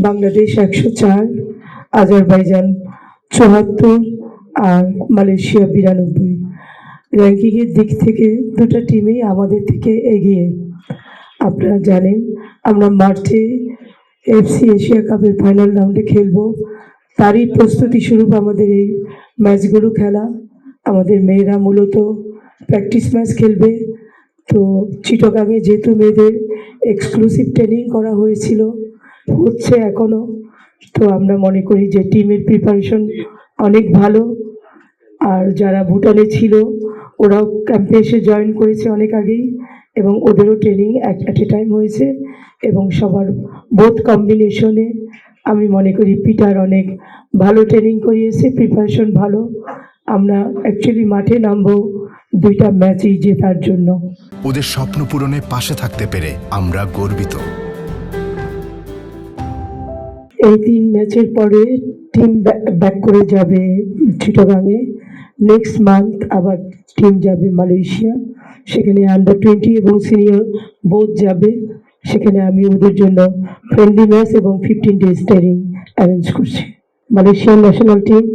Bangladesh 104, Azerbaijan 74 আর Malaysia 92। র্যাঙ্কিংয়ের দিক থেকে দুটো টিমই আমাদের থেকে এগিয়ে। আপনারা জানেন আমরা মার্চে এফসি এশিয়া কাপের ফাইনাল রাউন্ডে খেলবো, তারই প্রস্তুতি স্বরূপ আমাদের এই ম্যাচগুলো খেলা। আমাদের মেয়েরা মূলত প্র্যাকটিস ম্যাচ খেলবে। তো চিটাগাংয়ে যেহেতু মেয়েদের এক্সক্লুসিভ ট্রেনিং করা হয়েছিল, হচ্ছে এখনও, তো আমরা মনে করি যে টিমের প্রিপারেশন অনেক ভালো। আর যারা ভুটানে ছিল ওরাও ক্যাম্পে এসে জয়েন করেছে অনেক আগেই, এবং ওদেরও ট্রেনিং অ্যাট এ টাইম হয়েছে, এবং সবার বোথ কম্বিনেশনে আমি মনে করি পিটার অনেক ভালো ট্রেনিং করিয়েছে, প্রিপারেশন ভালো। আমরা অ্যাকচুয়ালি মাঠে নামবো দুইটা ম্যাচই জেতার জন্য। ওদের স্বপ্ন পূরণে পাশে থাকতে পেরে আমরা গর্বিত। এই 3 ম্যাচের পরে টিম ব্যাক করে যাবে চিটাগাংয়ে। নেক্সট মান্থ আবার টিম যাবে মালয়েশিয়া, সেখানে আন্ডার-20 এবং সিনিয়র বোথ যাবে। সেখানে আমি ওদের জন্য ফ্রেন্ডলি ম্যাচ এবং 15 ডেজ ট্রেনিং অ্যারেঞ্জ করছি। মালয়েশিয়ার ন্যাশনাল টিম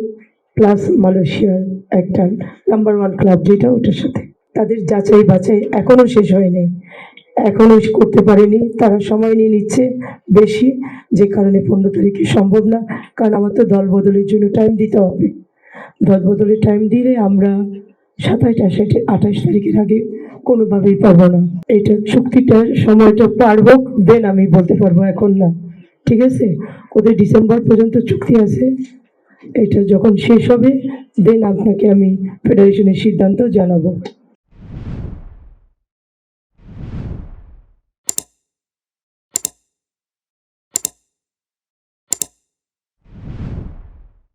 প্লাস মালয়েশিয়ার একটা নাম্বার 1 ক্লাব যেটা, ওটার সাথে তাদের যাচাই বাছাই এখনও শেষ হয়নি, এখনও করতে পারেনি। তারা সময় নিয়ে নিচ্ছে বেশি, যে কারণে 15 তারিখে সম্ভব না, কারণ আমার তো দল বদলের জন্য টাইম দিতে হবে। দল বদলের টাইম দিলে আমরা 27, 28 তারিখের আগে কোনোভাবেই পারবো না। এটা চুক্তিটার সময়টা পারবো, দেন আমি বলতে পারবো, এখন না। ঠিক আছে, ওদের ডিসেম্বর পর্যন্ত চুক্তি আছে। এটা যখন শেষ হবে দেন আপনাকে আমি ফেডারেশনের সিদ্ধান্ত জানাবো।